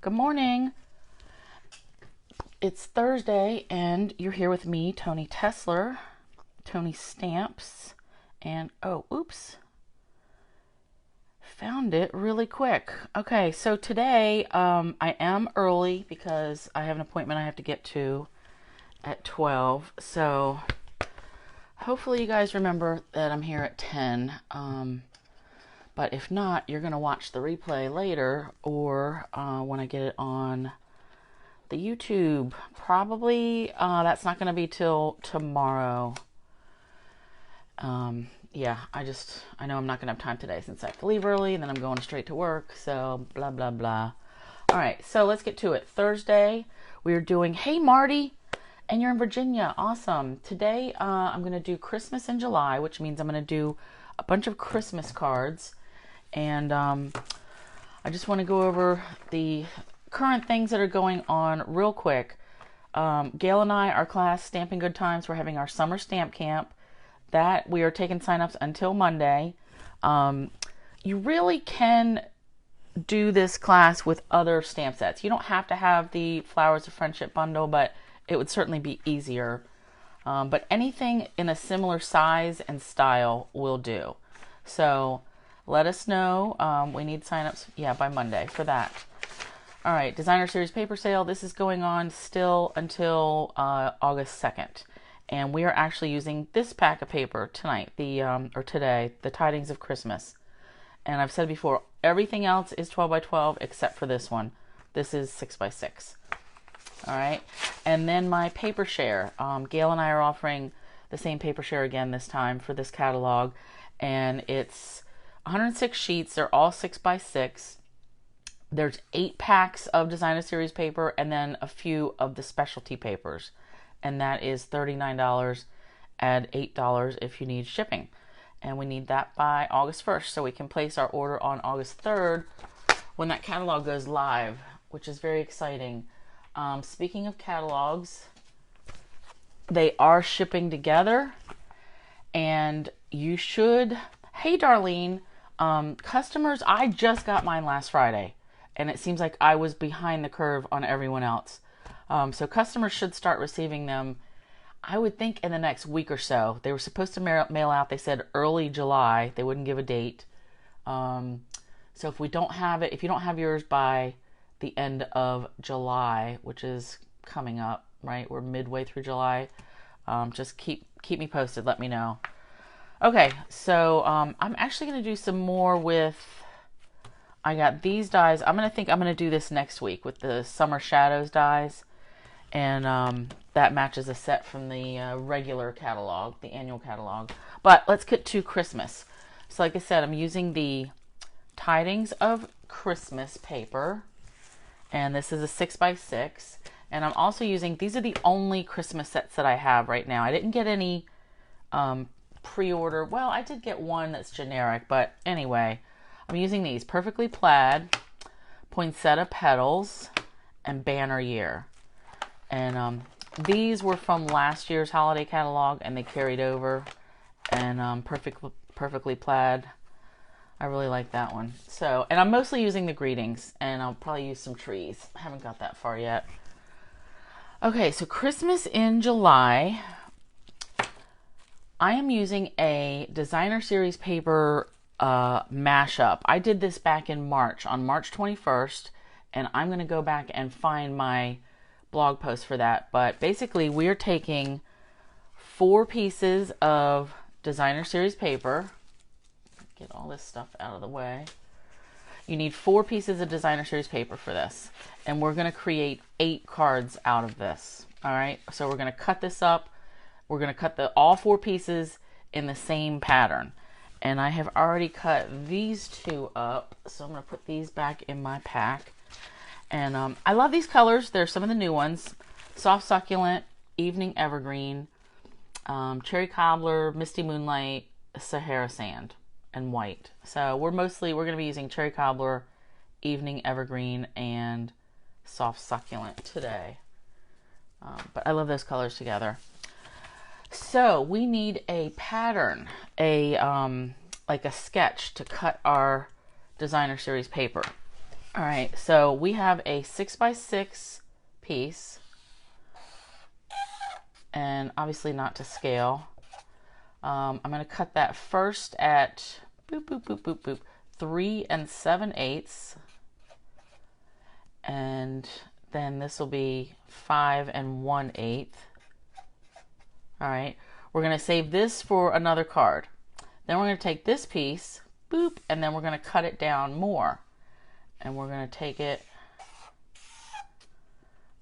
Good morning. It's Thursday and you're here with me, Toni Tessler, ToniStamps, and oh, oops, found it really quick. Okay, so today I am early because I have an appointment I have to get to at 12. So hopefully you guys remember that I'm here at 10. But if not, you're going to watch the replay later or when I get it on the YouTube. Probably that's not going to be till tomorrow. Yeah, I know I'm not going to have time today since I have to leave early and then I'm going straight to work. So blah, blah, blah. All right, so let's get to it. Thursday, we're doing, hey, Marty, and you're in Virginia. Awesome. Today, I'm going to do Christmas in July, which means I'm going to do a bunch of Christmas cards. And I just want to go over the current things that are going on real quick. Gail and I, our class, Stamping Good Times, we're having our summer stamp camp. That we are taking signups until Monday. You really can do this class with other stamp sets. You don't have to have the Flowers of Friendship bundle, but it would certainly be easier. But anything in a similar size and style will do. So let us know. We need signups, by Monday for that. All right, Designer Series paper sale. This is going on still until August 2nd. And we are actually using this pack of paper tonight, today, the Tidings of Christmas. And I've said before, everything else is 12 by 12 except for this one. This is 6 by 6. All right, and then my paper share. Gail and I are offering the same paper share again this time for this catalog. And it's 106 sheets. They're all 6 by 6. There's 8 packs of Designer Series paper and then a few of the specialty papers. And that is $39, add $8 if you need shipping. And we need that by August 1st so we can place our order on August 3rd when that catalog goes live, which is very exciting. Speaking of catalogs, they are shipping together and you should, hey Darlene, customers, I just got mine last Friday and it seems like I was behind the curve on everyone else. So customers should start receiving them, I would think, in the next week or so. They were supposed to mail out, they said early July. They wouldn't give a date. So if you don't have yours by the end of July, which is coming up, right? We're midway through July. Just keep me posted. Let me know. Okay, so I'm actually going to do some more with, I got these dies. I'm going to do this next week with the Summer Shadows dies. And that matches a set from the regular catalog, the annual catalog. But let's get to Christmas. So like I said, I'm using the Tidings of Christmas paper. And this is a 6 by 6. And I'm also using, these are the only Christmas sets that I have right now. I didn't get any pre-order. Well, I did get one that's generic. But anyway, I'm using these. Perfectly Plaid, Poinsettia Petals, and Banner Year. And these were from last year's holiday catalog, and they carried over. And Perfectly Plaid, I really like that one. So, and I'm mostly using the greetings, and I'll probably use some trees. I haven't got that far yet. Okay, so Christmas in July, I am using a Designer Series paper mashup. I did this back in March, on March 21st, and I'm going to go back and find my blog post for that. But basically, we're taking 4 pieces of Designer Series paper. Get all this stuff out of the way. You need 4 pieces of Designer Series paper for this. And we're going to create 8 cards out of this. All right, so we're going to cut this up. We're going to cut all 4 pieces in the same pattern. And I have already cut these 2 up. So I'm going to put these back in my pack. And I love these colors. They're some of the new ones. Soft Succulent, Evening Evergreen, Cherry Cobbler, Misty Moonlight, Sahara Sand, and White. So we're going to be using Cherry Cobbler, Evening Evergreen, and Soft Succulent today. But I love those colors together. So we need a pattern, like a sketch to cut our Designer Series paper. All right, so we have a 6x6 piece, and obviously not to scale. I'm going to cut that first at boop, boop, boop, boop, boop, 3 7/8, and then this will be 5 1/8. All right, we're going to save this for another card. Then we're going to take this piece, boop, and then we're going to cut it down more. And we're going to take it,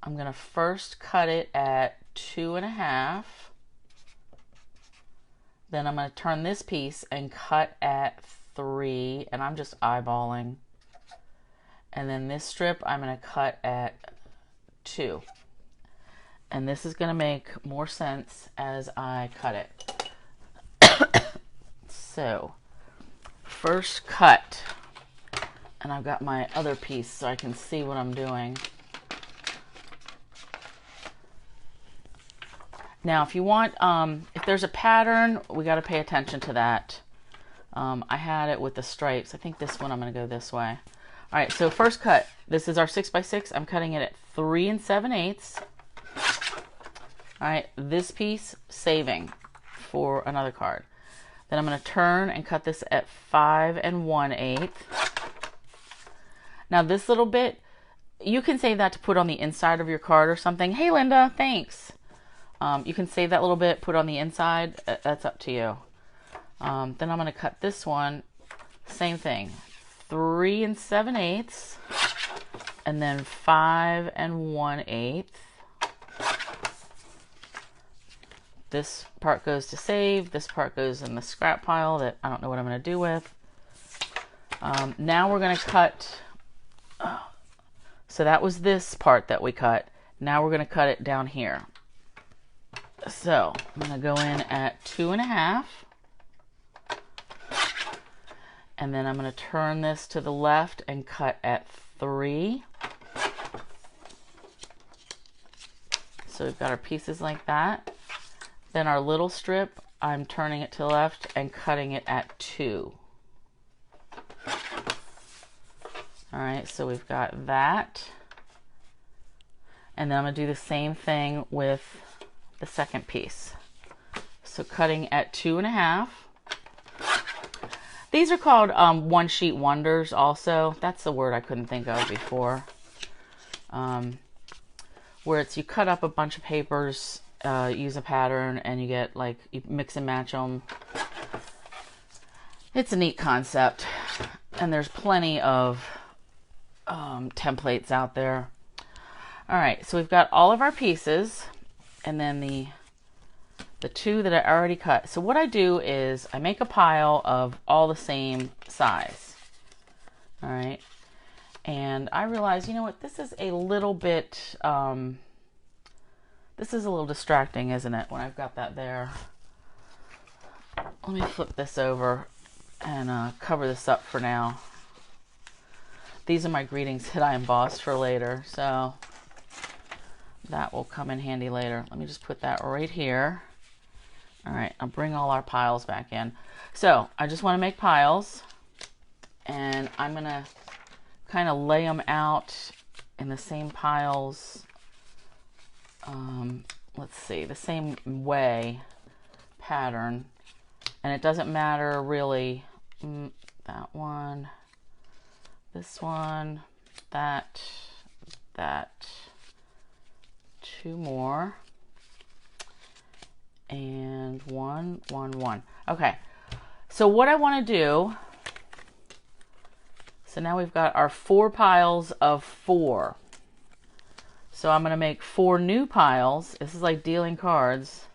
I'm going to first cut it at 2.5. Then I'm going to turn this piece and cut at 3, and I'm just eyeballing. And then this strip I'm going to cut at 2. And this is going to make more sense as I cut it. So, first cut. And I've got my other piece so I can see what I'm doing. Now, if you want, if there's a pattern, we got to pay attention to that. I had it with the stripes. I think this one I'm going to go this way. All right, so first cut. This is our 6x6. I'm cutting it at 3 7/8. All right, this piece, saving for another card. Then I'm going to turn and cut this at 5 1/8. Now this little bit, you can save that to put on the inside of your card or something. Hey Linda, thanks. You can save that little bit, put on the inside. That's up to you. Then I'm going to cut this one, same thing, 3 7/8, and then 5 1/8. This part goes to save. This part goes in the scrap pile that I don't know what I'm going to do with. Now we're going to cut. So that was this part that we cut. Now we're going to cut it down here. So I'm going to go in at 2.5. And then I'm going to turn this to the left and cut at 3. So we've got our pieces like that. Then our little strip, I'm turning it to the left and cutting it at 2. All right, so we've got that. And then I'm going to do the same thing with the second piece. So cutting at 2.5. These are called one sheet wonders also. That's the word I couldn't think of before. Where it's you cut up a bunch of papers, use a pattern, and you get like, you mix and match them. It's a neat concept. And there's plenty of templates out there. All right, so we've got all of our pieces, and then the two that I already cut. So what I do is I make a pile of all the same size. All right, and I realize, you know what, this is a little bit, this is a little distracting, isn't it, when I've got that there. Let me flip this over and cover this up for now. These are my greetings that I embossed for later, so that will come in handy later. Let me just put that right here. All right, I'll bring all our piles back in. So I just want to make piles, and I'm going to kind of lay them out in the same piles. Let's see, the same way pattern. And it doesn't matter really, that one, this one, that, 2 more, and 1, 1, 1. Okay, so what I want to do, so now we've got our 4 piles of 4. So I'm going to make 4 new piles. This is like dealing cards.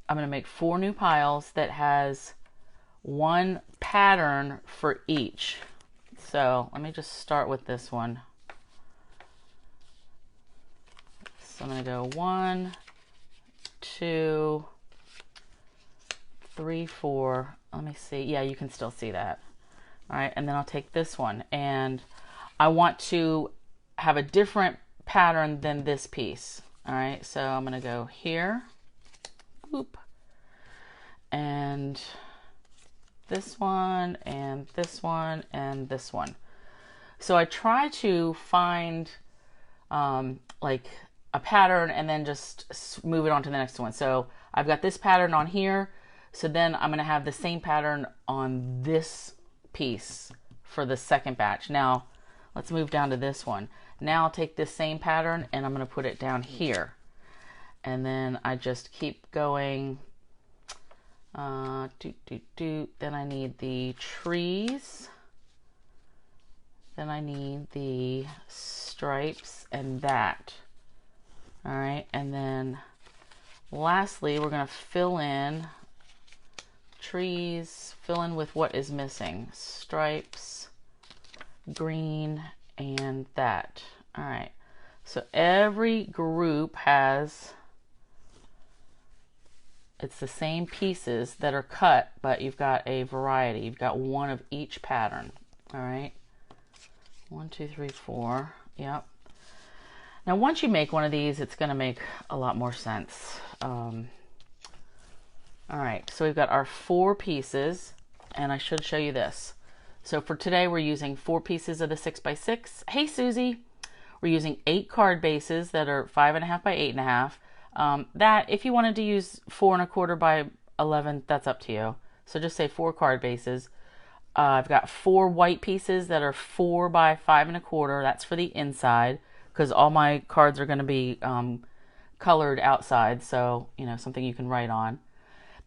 I'm going to make 4 new piles that has 1 pattern for each. So let me just start with this one. So I'm going to go 1, 2, 3, 4. Let me see. Yeah, you can still see that. All right, and then I'll take this one, and I want to have a different pattern than this piece. All right, so I'm going to go here, boop, and this one and this one and this one. So I try to find like a pattern and then just move it on to the next one. So I've got this pattern on here. So then I'm going to have the same pattern on this piece for the second batch. Now let's move down to this one. Now I'll take this same pattern and I'm going to put it down here. And then I just keep going. Then I need the trees. Then I need the stripes and that. All right, and then lastly, we're going to fill in trees, fill in with what is missing. Stripes, green, and that. All right, so every group has, it's the same pieces that are cut, but you've got a variety. You've got one of each pattern. All right. 1, 2, 3, 4. Yep. Now, once you make one of these, it's going to make a lot more sense. All right. So we've got our 4 pieces, and I should show you this. So for today, we're using 4 pieces of the 6x6. Hey, Susie. We're using 8 card bases that are 5.5 by 8.5. That, if you wanted to use 4 1/4 by 11, that's up to you. So just say 4 card bases. I've got 4 white pieces that are 4 by 5 1/4. That's for the inside, because all my cards are going to be colored outside, so you know, something you can write on.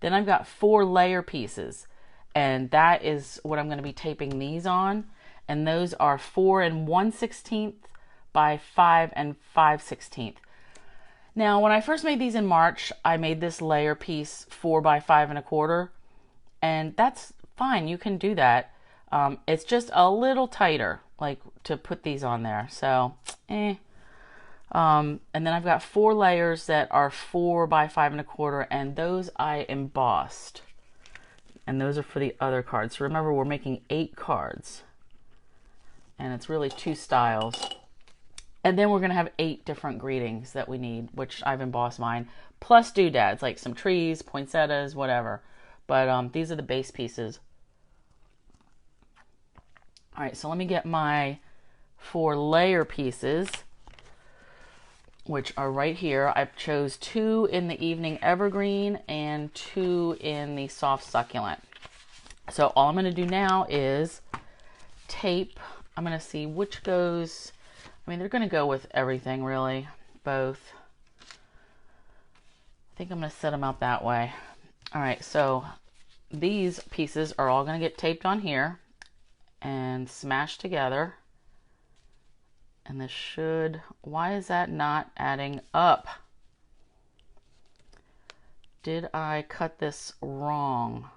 Then I've got 4 layer pieces, and that is what I'm going to be taping these on, and those are 4 1/16 by 5 5/16. Now, when I first made these in March, I made this layer piece 4 by 5 1/4, and that's fine, you can do that. It's just a little tighter, like to put these on there. So, and then I've got 4 layers that are 4 by 5 1/4, and those I embossed. And those are for the other cards. So remember, we're making 8 cards, and it's really 2 styles. And then we're going to have 8 different greetings that we need, which I've embossed mine, plus doodads, like some trees, poinsettias, whatever. But these are the base pieces. All right, so let me get my 4 layer pieces, which are right here. I chose 2 in the evening evergreen and 2 in the soft succulent. So all I'm going to do now is tape. I'm going to see which goes, I mean, they're going to go with everything, really, both. I think I'm going to set them out that way. All right, so these pieces are all going to get taped on here and smashed together. And this should, why is that not adding up? Did I cut this wrong?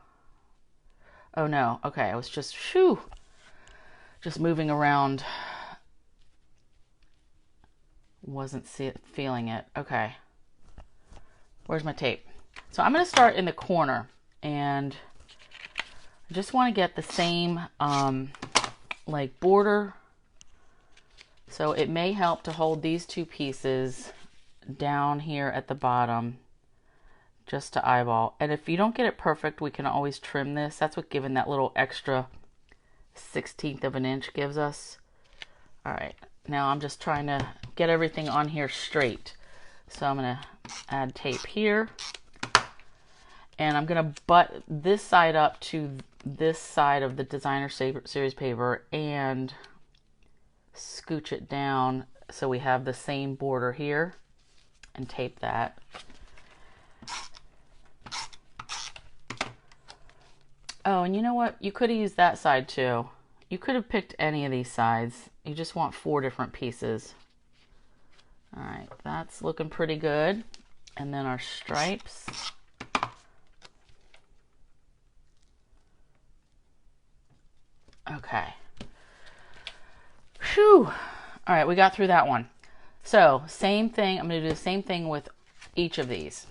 Oh no, okay, I was just, just moving around. Wasn't feeling it. Okay. Where's my tape? So I'm going to start in the corner, and I just want to get the same like border. So it may help to hold these 2 pieces down here at the bottom just to eyeball. And if you don't get it perfect, we can always trim this. That's what giving that little extra 1/16 of an inch gives us. All right, now I'm just trying to get everything on here straight. So I'm going to add tape here, and I'm going to butt this side up to this side of the Designer Series paper and scooch it down so we have the same border here, and tape that. Oh, and you know what? You could have used that side too. You could have picked any of these sides. You just want 4 different pieces. All right, that's looking pretty good. And then our stripes. Okay. Whew. All right, we got through that one. So same thing. I'm going to do the same thing with each of these.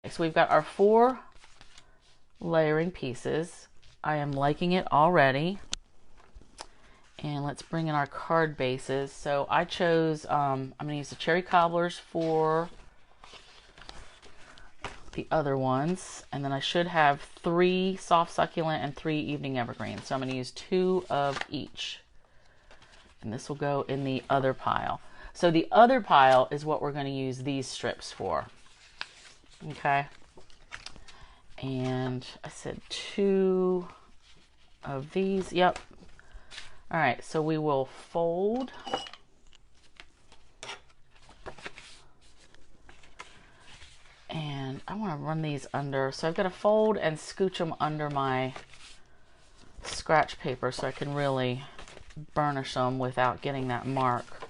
so we've got our 4 layering pieces. I am liking it already. And let's bring in our card bases. So I chose, I'm going to use the cherry cobblers for the other ones. And then I should have 3 soft succulent and 3 evening evergreen. So I'm going to use 2 of each. And this will go in the other pile. So the other pile is what we're going to use these strips for. Okay. And I said 2 of these. Yep. All right, so we will fold. And I want to run these under. So I've got to fold and scooch them under my scratch paper so I can really burnish them without getting that mark.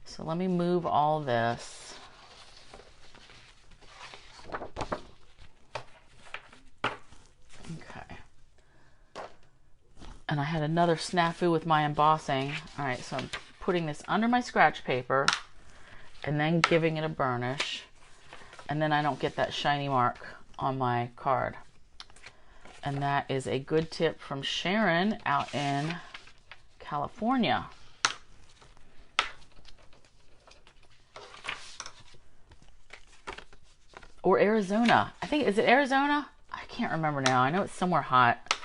So let me move all this. Okay. And I had another snafu with my embossing. All right, so I'm putting this under my scratch paper and then giving it a burnish. And then I don't get that shiny mark on my card. And that is a good tip from Sharon out in California. Or Arizona. I think, is it Arizona? I can't remember now. I know it's somewhere hot.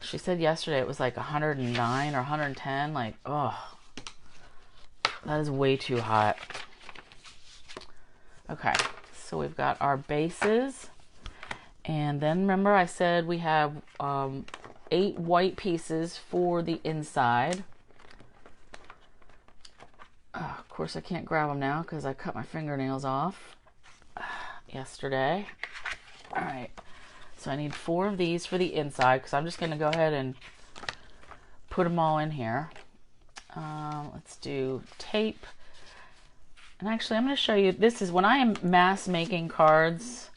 She said yesterday it was like 109 or 110. Like, oh, that is way too hot. Okay, so we've got our bases. And then remember I said we have 8 white pieces for the inside. Of course I can't grab them now because I cut my fingernails off yesterday. All right. So I need 4 of these for the inside because I'm just going to go ahead and put them all in here. Let's do tape. And actually I'm going to show you, this is when I am mass making cards,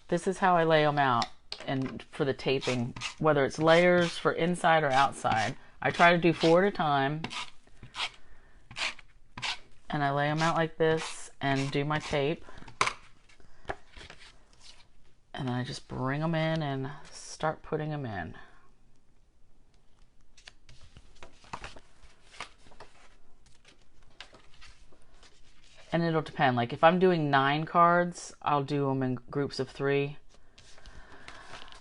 this is how I lay them out. And for the taping, whether it's layers for inside or outside, I try to do 4 at a time. And I lay them out like this and do my tape. And then I just bring them in and start putting them in. And it'll depend. Like if I'm doing 9 cards, I'll do them in groups of 3.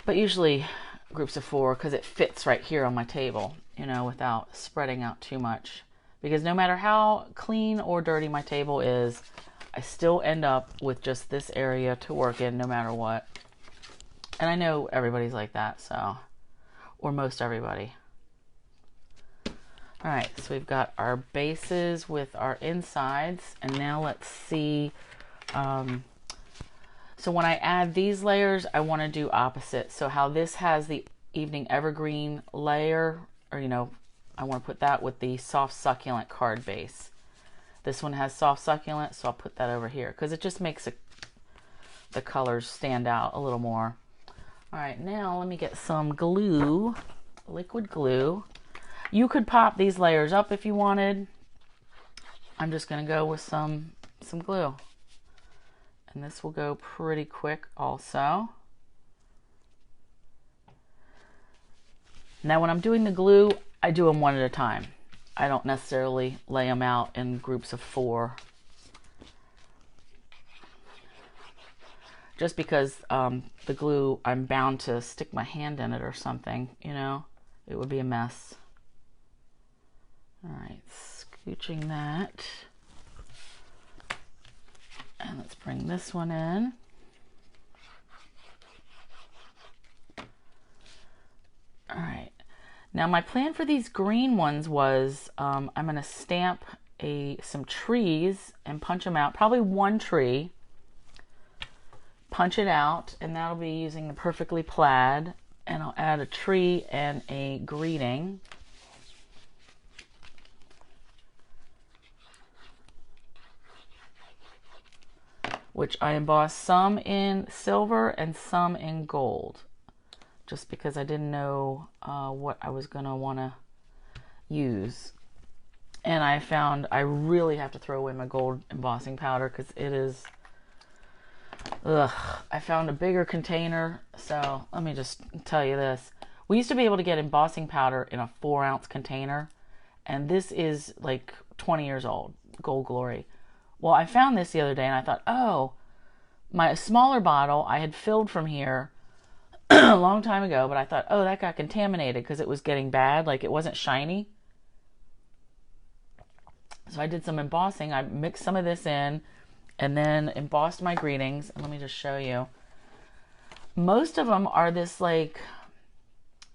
But usually groups of 4 because it fits right here on my table, you know, without spreading out too much. Because no matter how clean or dirty my table is, I still end up with just this area to work in no matter what. And I know everybody's like that, so, or most everybody. All right, so we've got our bases with our insides, and now let's see. So when I add these layers, I want to do opposite. So how this has the evening evergreen layer, or you know, I want to put that with the soft succulent card base. This one has soft succulent, so I'll put that over here because it just makes the colors stand out a little more. All right, now let me get some glue, liquid glue. You could pop these layers up if you wanted. I'm just going to go with some glue. And this will go pretty quick also. Now when I'm doing the glue, I do them 1 at a time. I don't necessarily lay them out in groups of 4. Just because the glue, I'm bound to stick my hand in it or something, you know, it would be a mess. All right, scooching that. And let's bring this one in. All right, now my plan for these green ones was I'm going to stamp some trees and punch them out, probably 1 tree. Punch it out, and that'll be using the Perfectly Plaid, and I'll add a tree and a greeting. Which I embossed some in silver and some in gold, just because I didn't know what I was going to want to use. And I found I really have to throw away my gold embossing powder because it is Ugh, I found a bigger container. So let me just tell you this. We used to be able to get embossing powder in a 4-ounce container. And this is like 20 years old. Gold Glory. Well, I found this the other day and I thought, oh, my smaller bottle I had filled from here a long time ago, but I thought, oh, that got contaminated because it was getting bad. Like it wasn't shiny. So I did some embossing. I mixed some of this in and then embossed my greetings. And let me just show you. Most of them are this like,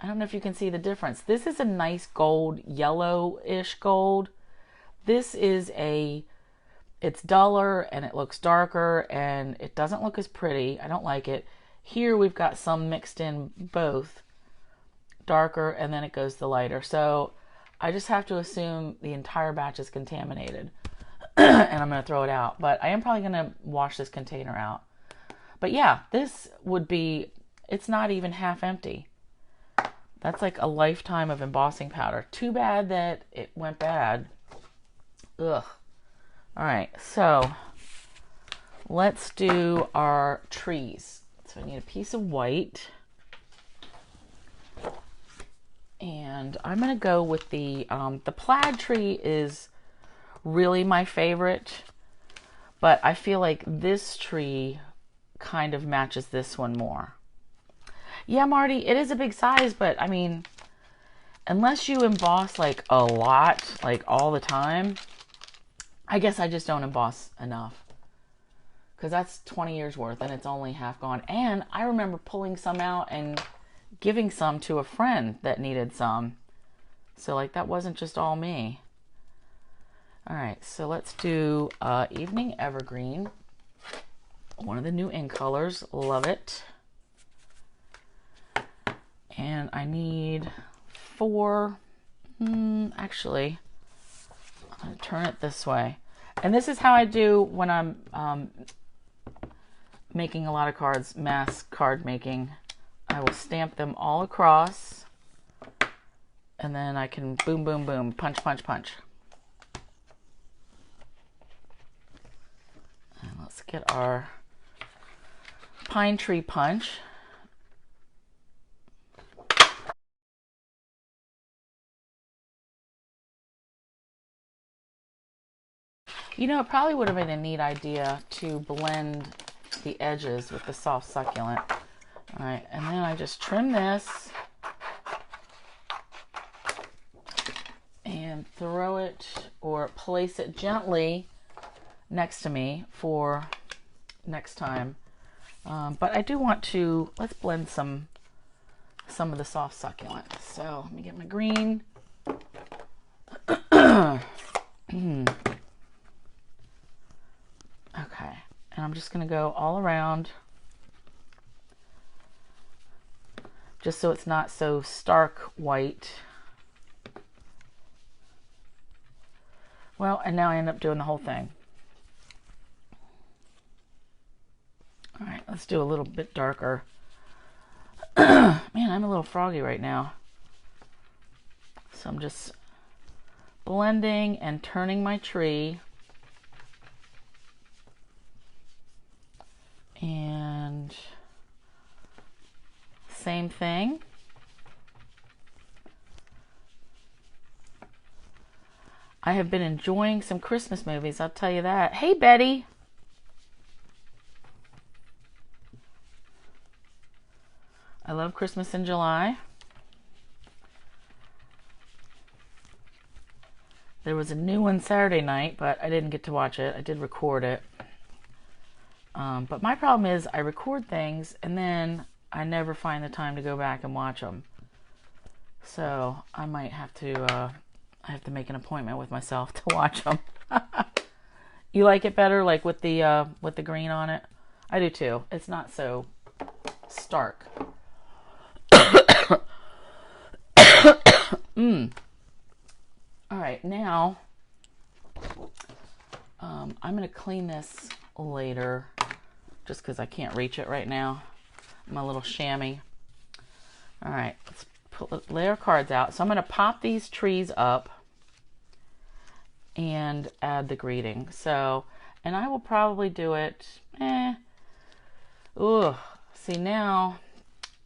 I don't know if you can see the difference. This is a nice gold, yellowish gold. This is it's duller and it looks darker and it doesn't look as pretty. I don't like it. Here we've got some mixed in both, darker, and then it goes the lighter. So I just have to assume the entire batch is contaminated and I'm going to throw it out. But I am probably going to wash this container out. But yeah, this would be, it's not even half empty. That's like a lifetime of embossing powder. Too bad that it went bad. Ugh. All right, so let's do our trees. So I need a piece of white. And I'm going to go with the plaid tree is really my favorite. But I feel like this tree kind of matches this one more. Yeah, Marty, it is a big size, but I mean, unless you emboss like a lot, like all the time, I guess I just don't emboss enough. Because that's 20 years worth and it's only half gone. And I remember pulling some out and giving some to a friend that needed some. So like that wasn't just all me. All right, so let's do Evening Evergreen. One of the new ink colors. Love it. And I need 4, actually, I'm going to turn it this way. And this is how I do when I'm making a lot of cards, mass card making. I will stamp them all across, and then I can boom, boom, boom, punch, punch, punch. And let's get our pine tree punch. You know, it probably would have been a neat idea to blend the edges with the soft succulent. All right, and then I just trim this and throw it or place it gently next to me for next time. But I do want to, let's blend some of the soft succulent. So let me get my green. Okay, and I'm just going to go all around just so it's not so stark white. Well, and now I end up doing the whole thing. All right, let's do a little bit darker. Man, I'm a little froggy right now. So I'm just blending and turning my tree. And same thing. I have been enjoying some Christmas movies, I'll tell you that. Hey, Betty. I love Christmas in July. There was a new one Saturday night, but I didn't get to watch it. I did record it. But my problem is I record things and then I never find the time to go back and watch them. So I might have to, I have to make an appointment with myself to watch them. You like it better, like with the green on it? I do too. It's not so stark. All right, now I'm going to clean this later just because I can't reach it right now. I'm a little chamois. All right, let's lay our cards out. So I'm going to pop these trees up and add the greeting. So, and I will probably do it Ugh. See, now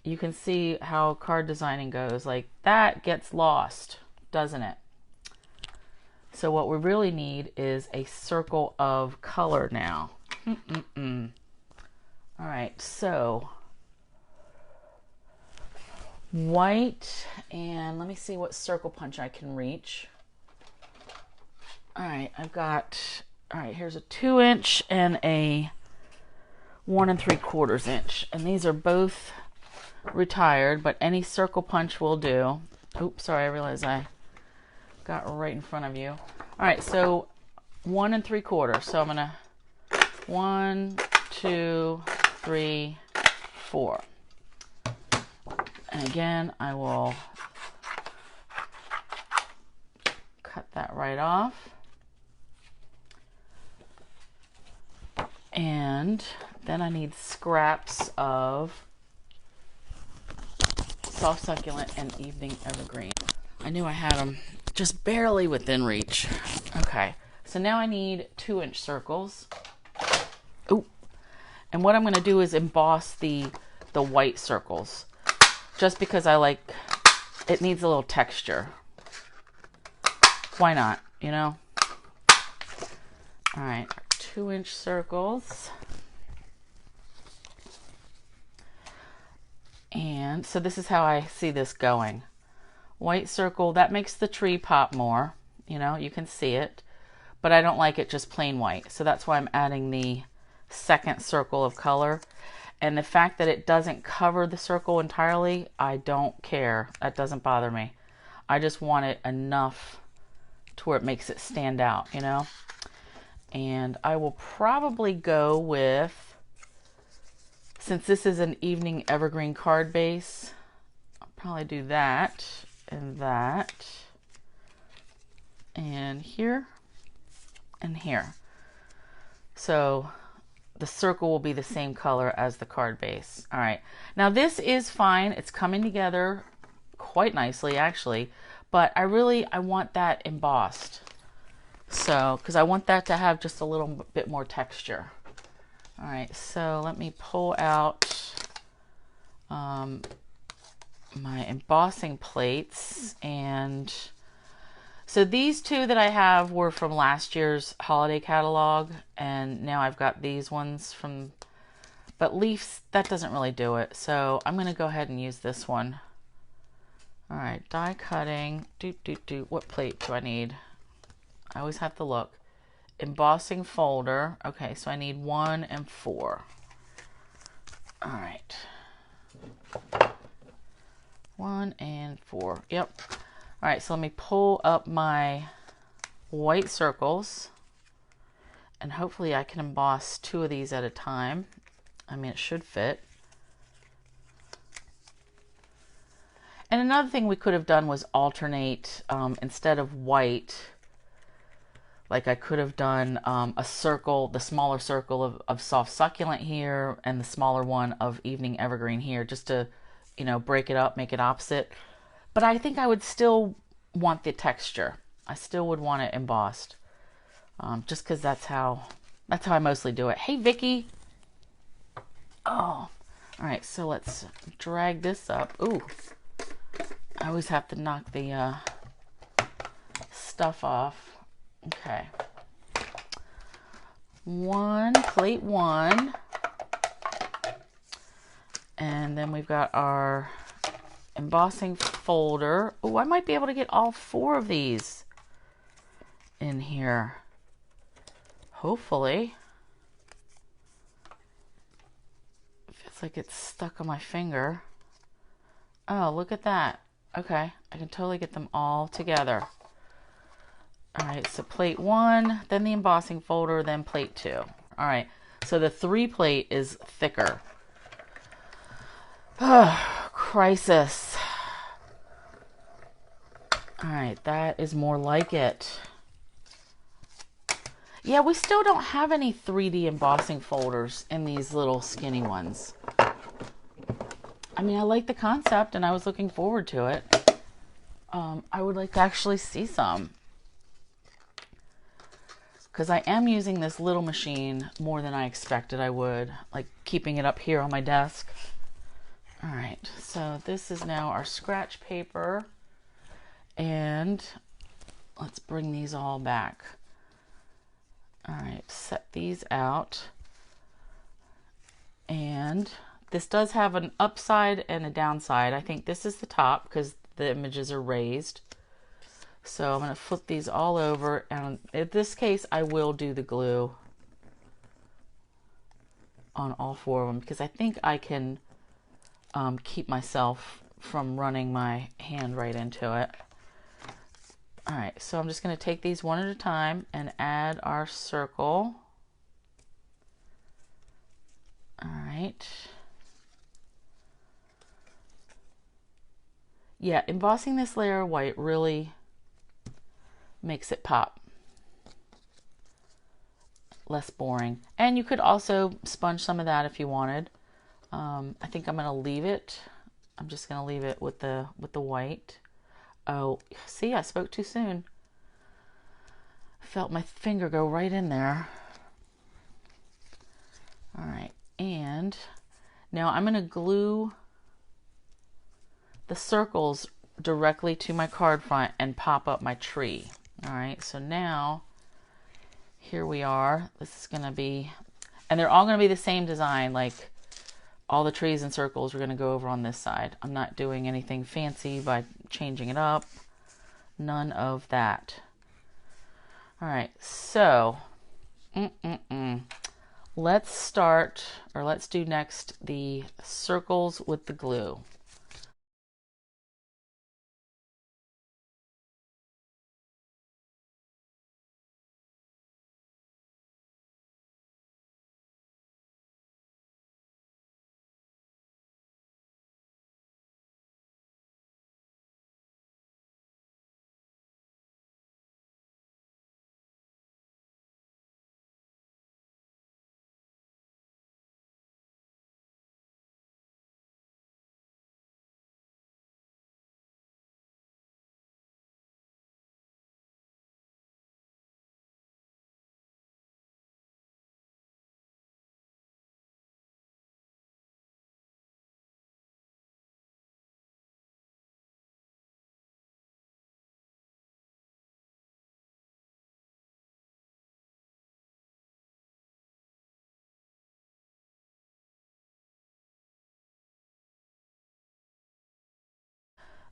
you can see how card designing goes. Like, that gets lost, doesn't it? So what we really need is a circle of color now. All right, so white, and let me see what circle punch I can reach. All right, I've got, all right, here's a 2-inch and a 1 3/4 inch, and these are both retired, but any circle punch will do. Oops, sorry, I realized I got right in front of you. All right, so 1 3/4. So I'm gonna 1, 2, 3, 4. And again, I will cut that right off. And then I need scraps of soft succulent and evening evergreen. I knew I had them just barely within reach. Okay, so now I need 2-inch circles. Ooh. And what I'm going to do is emboss the white circles, just because I like, it needs a little texture. Why not, you know? All right, 2-inch circles. And so this is how I see this going. White circle, that makes the tree pop more. You know, you can see it. But I don't like it just plain white. So that's why I'm adding the second circle of color. And the fact that it doesn't cover the circle entirely, I don't care. That doesn't bother me. I just want it enough to where it makes it stand out, you know? And I will probably go with, since this is an evening evergreen card base, I'll probably do that and that and here and here. So the circle will be the same color as the card base. All right, now this is fine. It's coming together quite nicely actually, but I want that embossed. So, because I want that to have just a little bit more texture. All right, so let me pull out my embossing plates. And so these two that I have were from last year's holiday catalog, and now I've got these ones from, but leaves, that doesn't really do it. So I'm going to go ahead and use this one. All right, die cutting. What plate do I need? I always have to look. Embossing folder. Okay, so I need 1 and 4. All right. 1 and 4. Yep. All right, so let me pull up my white circles, and hopefully I can emboss 2 of these at a time. I mean, it should fit. And another thing we could have done was alternate, instead of white, like I could have done a circle, the smaller circle of soft succulent here, and the smaller one of evening evergreen here, just to, you know, break it up, make it opposite. But I think I would still want the texture. I still would want it embossed, just because that's how I mostly do it. Hey, Vicky. Oh, all right. So let's drag this up. Ooh, I always have to knock the stuff off. Okay. Plate 1. And then we've got our embossing folder. Oh, I might be able to get all 4 of these in here. Hopefully. Feels like it's stuck on my finger. Oh, look at that. Okay, I can totally get them all together. All right, so plate 1, then the embossing folder, then plate 2. All right, so the 3 plate is thicker. Oh, crisis. All right, that is more like it. Yeah, we still don't have any 3D embossing folders in these little skinny ones. I mean, I like the concept and I was looking forward to it. I would like to actually see some. because I am using this little machine more than I expected I would, like keeping it up here on my desk. All right, so this is now our scratch paper, and let's bring these all back. All right, set these out. And this does have an upside and a downside. I think this is the top because the images are raised. So I'm going to flip these all over, and in this case I will do the glue on all four of them because I think I can keep myself from running my hand right into it. All right, so I'm just going to take these one at a time and add our circle. All right. Yeah, embossing this layer of white really makes it pop. Less boring. And you could also sponge some of that if you wanted. I think I'm going to leave it. I'm just going to leave it with the white. Oh, see, I spoke too soon. Felt my finger go right in there. All right, and now I'm going to glue the circles directly to my card front and pop up my tree. All right, so now here we are. This is going to be, and they're all going to be the same design, like all the trees and circles are going to go over on this side. I'm not doing anything fancy by changing it up. None of that. All right, so let's start, or let's do next the circles with the glue.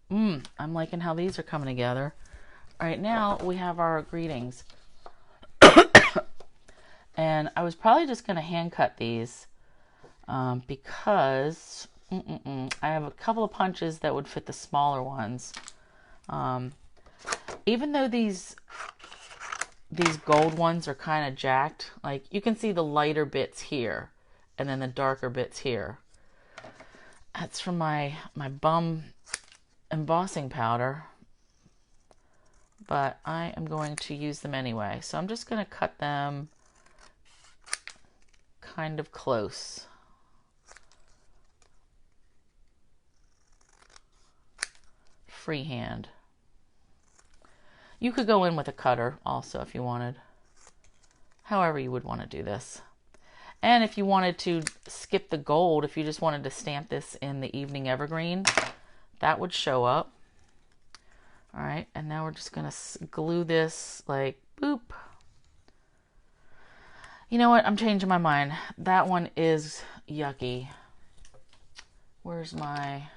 I'm liking how these are coming together. All right, now we have our greetings. And I was probably just going to hand cut these because I have a couple of punches that would fit the smaller ones. Even though these gold ones are kind of jacked, like you can see the lighter bits here and then the darker bits here. That's from my bum embossing powder, but I am going to use them anyway. So I'm just going to cut them kind of close. Freehand. You could go in with a cutter also if you wanted. However you would want to do this. And if you wanted to skip the gold, if you just wanted to stamp this in the evening evergreen, that would show up. All right, and now we're just going to glue this like boop. You know what? I'm changing my mind. That one is yucky. Here's my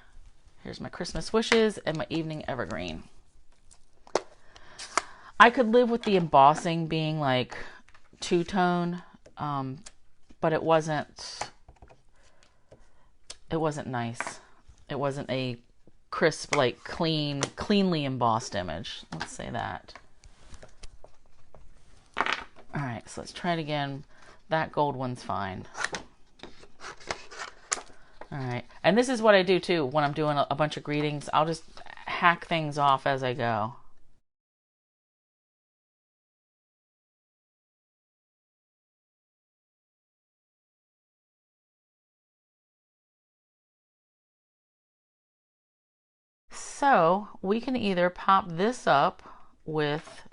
Christmas wishes and my evening evergreen. I could live with the embossing being like two-tone, but it wasn't nice. It wasn't a crisp, like cleanly embossed image. Let's say that. All right, so let's try it again. That gold one's fine. All right, and this is what I do too when I'm doing a bunch of greetings. I'll just hack things off as I go. So we can either pop this up with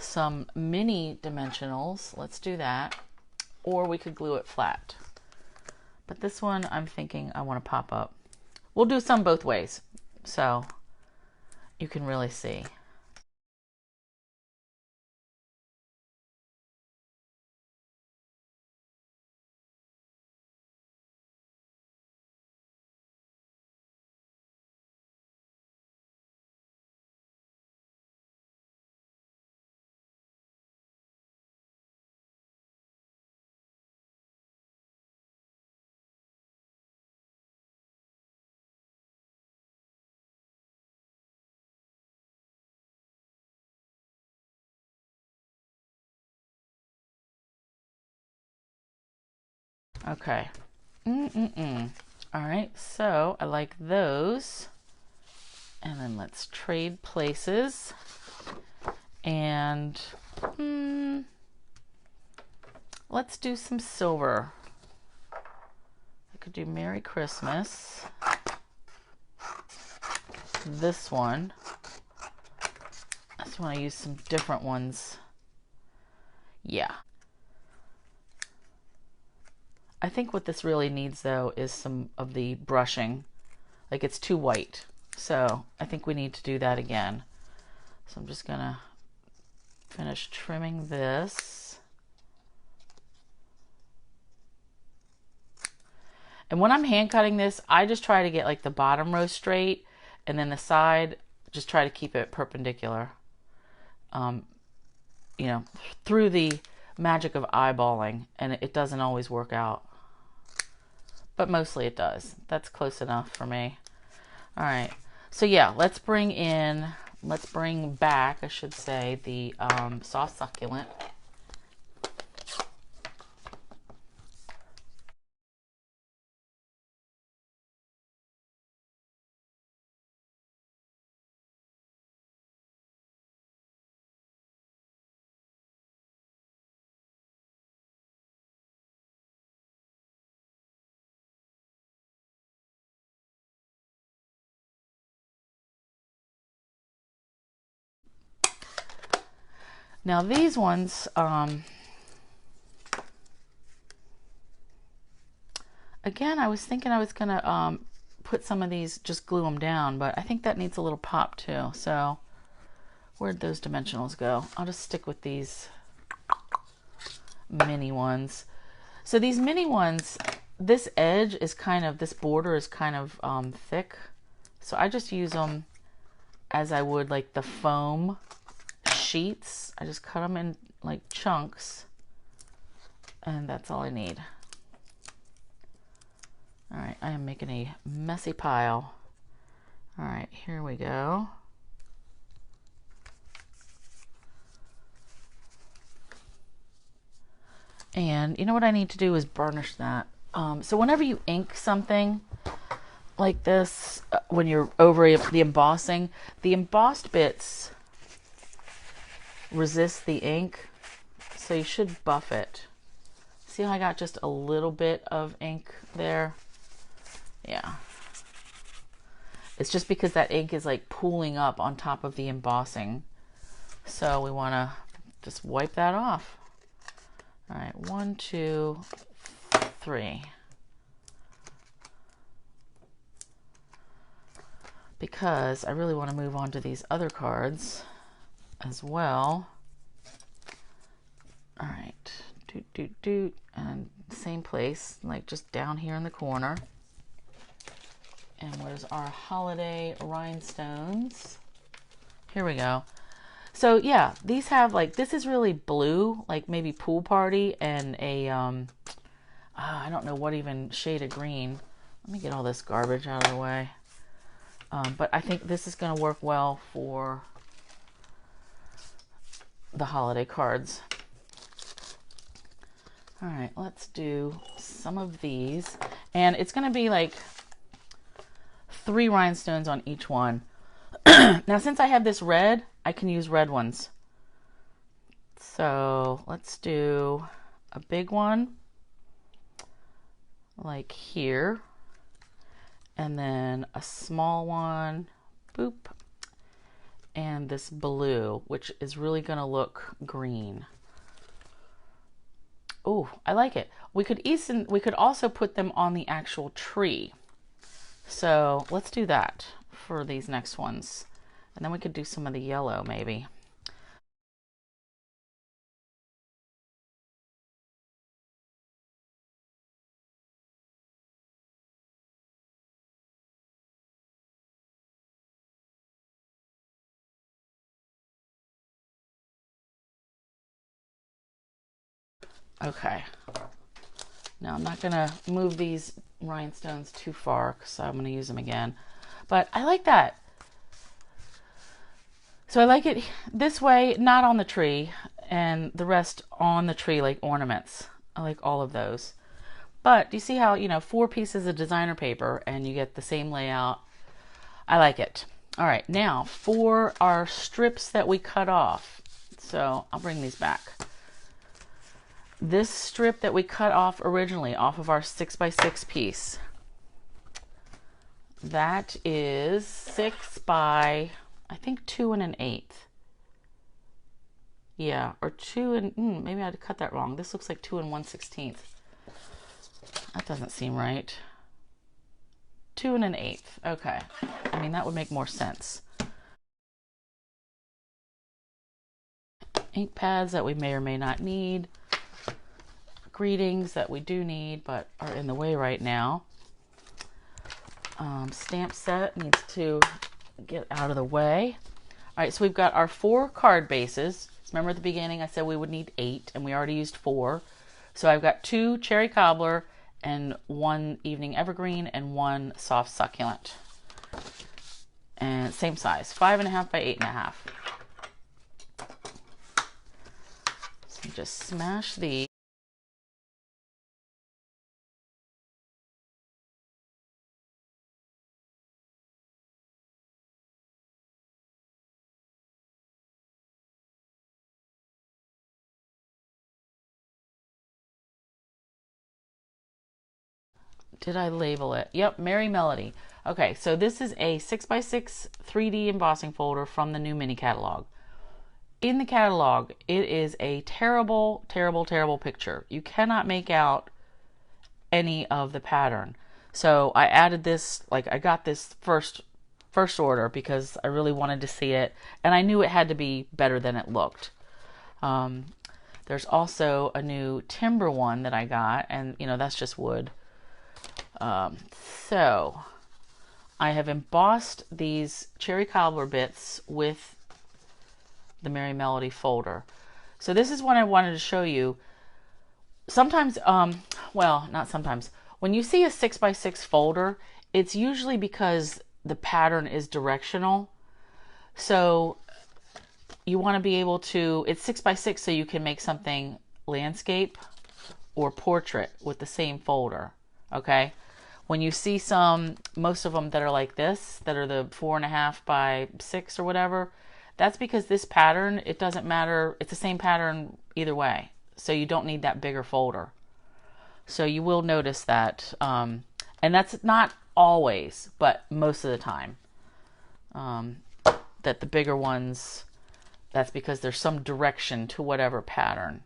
some mini dimensionals. Let's do that. Or we could glue it flat. But this one, I'm thinking I want to pop up. We'll do some both ways, so you can really see. Okay. All right, so I like those. And then let's trade places. And let's do some silver. I could do Merry Christmas. This one. I just want to use some different ones. Yeah. I think what this really needs though is some of the brushing. Like it's too white. So I think we need to do that again. So I'm just gonna finish trimming this. And when I'm hand cutting this, I just try to get like the bottom row straight and then the side, just try to keep it perpendicular. You know, through the magic of eyeballing, and it doesn't always work out. But mostly it does. That's close enough for me. All right. So yeah, let's bring back, I should say, the soft succulent. Now these ones, again, I was thinking I was gonna put some of these, just glue them down, but I think that needs a little pop too. So where'd those dimensionals go? I'll just stick with these mini ones. So these mini ones, this edge is kind of, this border is kind of thick. So I just use them as I would like the foam sheets. I just cut them in like chunks, and that's all I need. All right, I am making a messy pile. All right, here we go. And you know what I need to do is burnish that. So whenever you ink something like this, when you're over the embossing, the embossed bits resist the ink, so you should buff it. See how I got just a little bit of ink there? Yeah. It's just because that ink is like pooling up on top of the embossing. So we want to just wipe that off. All right, 1, 2, 3. Because I really want to move on to these other cards as well. All right, doot, and same place, like just down here in the corner. And where's our holiday rhinestones? Here we go. So yeah, these have like, this is really blue, like maybe pool party, and a, I don't know what even shade of green. Let me get all this garbage out of the way. But I think this is going to work well for the holiday cards. All right, let's do some of these. And it's going to be like 3 rhinestones on each one. Now, since I have this red, I can use red ones. So let's do a big one like here. And then a small one, boop. and this blue, which is really going to look green. Oh, I like it. We could also put them on the actual tree. So let's do that for these next ones. And then we could do some of the yellow maybe. Okay. Now I'm not going to move these rhinestones too far because I'm going to use them again. But I like that. So I like it this way, not on the tree, and the rest on the tree like ornaments. I like all of those. But do you see how, 4 pieces of designer paper and you get the same layout? I like it. All right, now for our strips that we cut off. So I'll bring these back. This strip that we cut off originally off of our 6x6 piece, that is 6 by, I think, 2 1/8. Yeah, or 2 and maybe I cut that wrong. This looks like 2 1/16. That doesn't seem right. 2 1/8. Okay. I mean, that would make more sense. Ink pads that we may or may not need. Greetings that we do need but are in the way right now. Stamp set needs to get out of the way. All right, so we've got our 4 card bases. Remember at the beginning I said we would need 8 and we already used 4. So I've got 2 cherry cobbler and 1 evening evergreen and 1 soft succulent. And same size, 5.5 by 8.5. So just smash these. Did I label it? Yep, Merry Melody. Okay, so this is a 6x6 3D embossing folder from the new mini catalog. In the catalog, it is a terrible, terrible, terrible picture. You cannot make out any of the pattern. So I added this, I got this first order because I really wanted to see it, and I knew it had to be better than it looked. There's also a new timber one that I got, and that's just wood. So I have embossed these cherry cobbler bits with the Merry Melody folder. So this is what I wanted to show you. Sometimes, well, not sometimes. When you see a 6x6 folder, it's usually because the pattern is directional. So you want to be able to, it's 6x6 so you can make something landscape or portrait with the same folder. Okay. When you see most of them that are like this, that are the 4.5 by 6 or whatever, that's because this pattern, it doesn't matter. It's the same pattern either way. So you don't need that bigger folder. So you will notice that, and that's not always, but most of the time, that the bigger ones, that's because there's some direction to whatever pattern.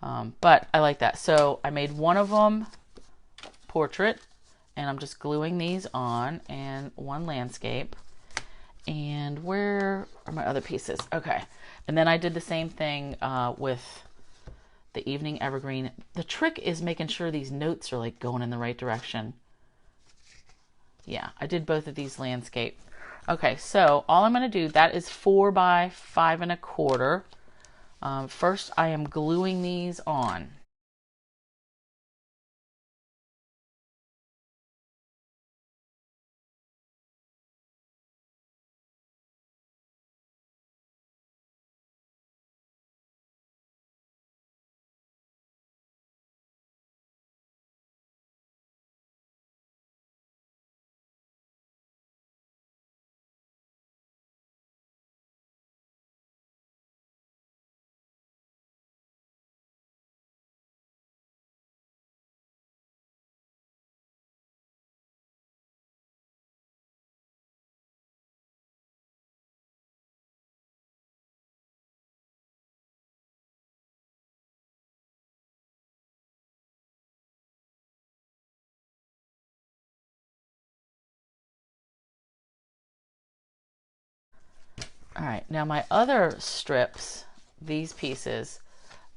But I like that. So I made one of them portrait, and I'm just gluing these on, and one landscape. And where are my other pieces? Okay. And then I did the same thing with the evening evergreen. The trick is making sure these notes are going in the right direction. Yeah, I did both of these landscape. Okay, so all I'm going to do, that is 4 by 5.25. First, I am gluing these on. All right, now my other strips, these pieces,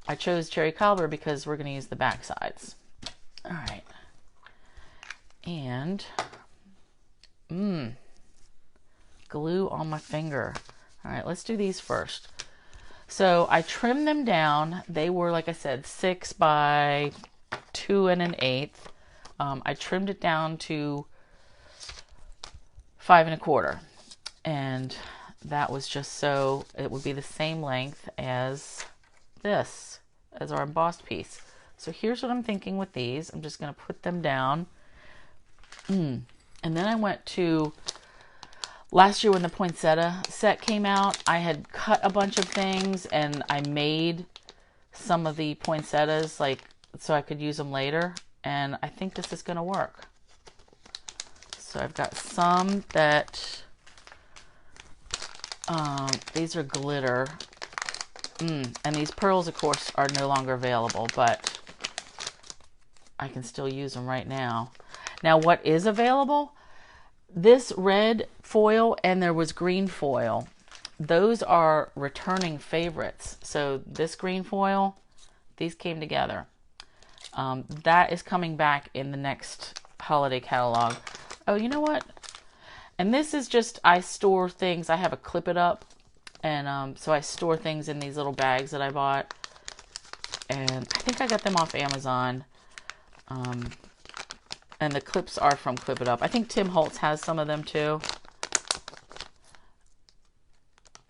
I chose cherry caliber because we're going to use the back sides. All right. And glue on my finger. All right, let's do these first. So I trimmed them down. They were, like I said, 6 by 2 1/8. I trimmed it down to 5 1/4, and that was just so it would be the same length as this, as our embossed piece. So here's what I'm thinking with these. I'm just going to put them down. And then I went to last year when the Poinsettia set came out. I had cut a bunch of things and I made some of the poinsettias like so I could use them later, and I think this is going to work. So I've got some that these are glitter, and these pearls of course are no longer available, but I can still use them right now. Now what is available, this red foil and there was green foil. Those are returning favorites. So this green foil, these came together. That is coming back in the next holiday catalog. Oh, you know what? And this is just, I store things. I have a clip it up. And so I store things in these little bags that I bought. And I think I got them off Amazon. And the clips are from Clip It Up. I think Tim Holtz has some of them too.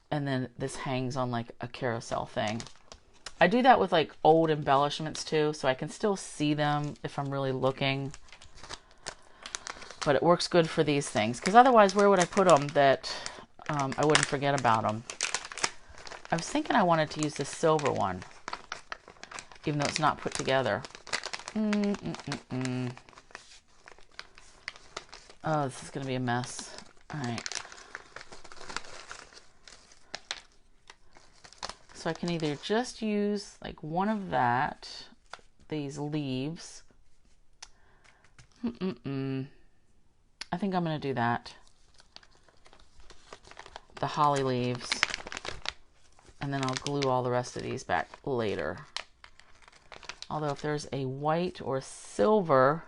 And then this hangs on like a carousel thing. I do that with like old embellishments too, so I can still see them if I'm really looking. But it works good for these things, because otherwise where would I put them that I wouldn't forget about them? I was thinking I wanted to use this silver one, even though it's not put together. Oh, this is going to be a mess. All right. So I can either just use like one of that, these leaves. I think I'm going to do that. The holly leaves. And then I'll glue all the rest of these back later. Although if there's a white or silver,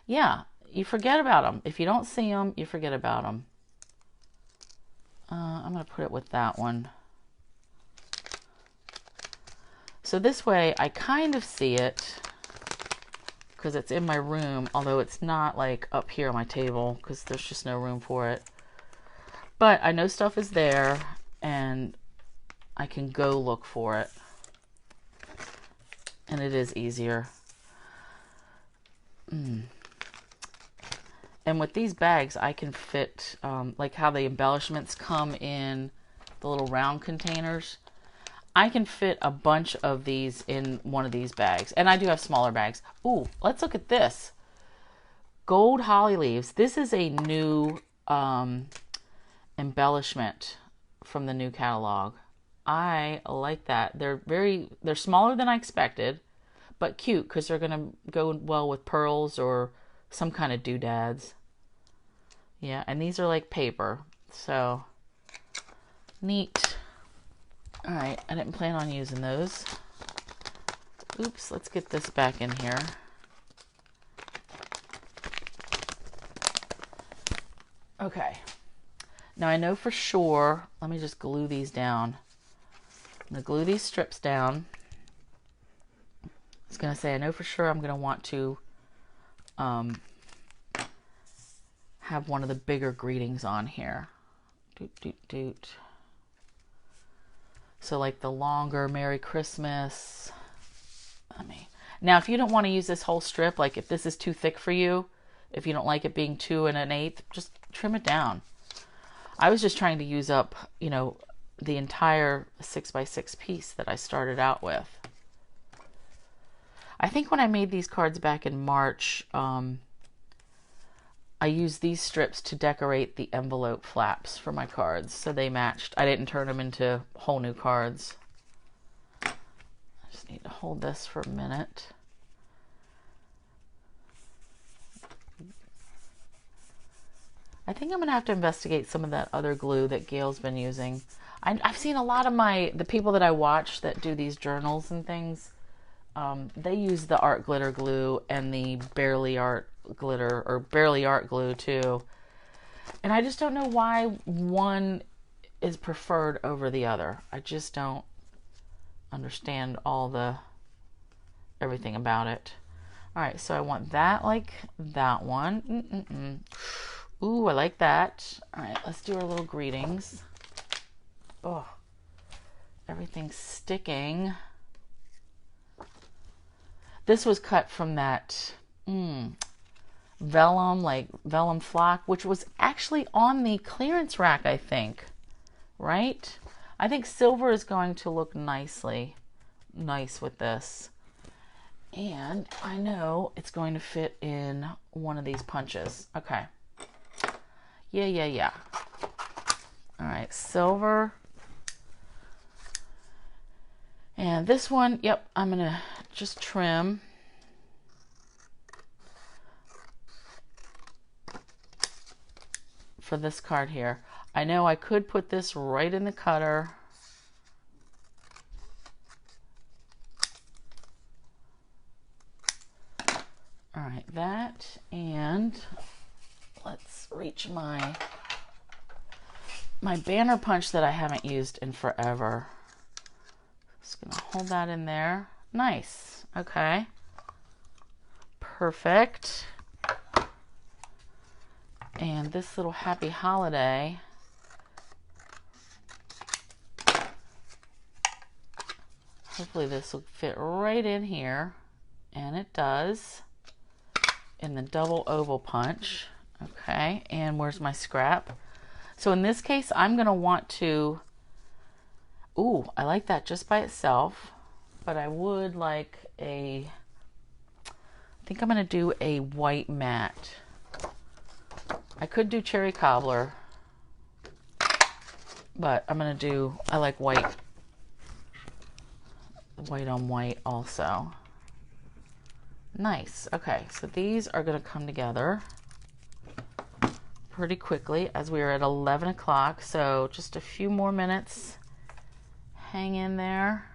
yeah, you forget about them. If you don't see them, you forget about them. I'm going to put it with that one. So this way I kind of see it because it's in my room, although it's not like up here on my table because there's just no room for it. But I know stuff is there and I can go look for it. And it is easier. And with these bags, I can fit, like how the embellishments come in the little round containers. I can fit a bunch of these in one of these bags. And I do have smaller bags. Ooh, let's look at this. Gold holly leaves. This is a new embellishment from the new catalog. I like that. They're smaller than I expected, but cute because they're going to go well with pearls or some kind of doodads. Yeah, and these are like paper. So, neat. All right, I didn't plan on using those. Oops, let's get this back in here. Okay. Now I know for sure, let me just glue these down. I'm going to glue these strips down. I was going to say, I know for sure I'm going to want to have one of the bigger greetings on here. Doot, doot, doot. So like the longer Merry Christmas. Now if you don't want to use this whole strip, like if this is too thick for you, if you don't like it being 2 1/8, just trim it down. I was just trying to use up, you know, the entire 6 by 6 piece that I started out with. I think when I made these cards back in March, I used these strips to decorate the envelope flaps for my cards, so they matched. I didn't turn them into whole new cards. I just need to hold this for a minute. I think I'm going to have to investigate some of that other glue that Gail's been using. I've seen a lot of the people that I watch that do these journals and things, they use the art glitter glue and the barely art glitter or barely art glue too. And I just don't know why one is preferred over the other. I just don't understand everything about it. All right, so I want that like that one. Ooh, I like that. All right, let's do our little greetings. Oh, everything's sticking. This was cut from that vellum, like vellum flock, which was actually on the clearance rack, I think. Right? I think silver is going to look nice with this. And I know it's going to fit in one of these punches. Okay. Yeah. All right, silver. And this one, yep, I'm going to just trim. For this card here. I know I could put this right in the cutter. All right, that, and let's reach my banner punch that I haven't used in forever. Just gonna hold that in there. Nice. Okay. Perfect. And this little happy holiday. Hopefully this will fit right in here. And it does. In the double oval punch. Okay, and where's my scrap? So in this case, I'm going to want to... Ooh, I like that just by itself. But I would like I think I'm going to do a white matte. I could do cherry cobbler. But I'm going to do... I like white. White on white also. Nice. Okay, so these are going to come together pretty quickly as we are at 11 o'clock. So just a few more minutes. Hang in there.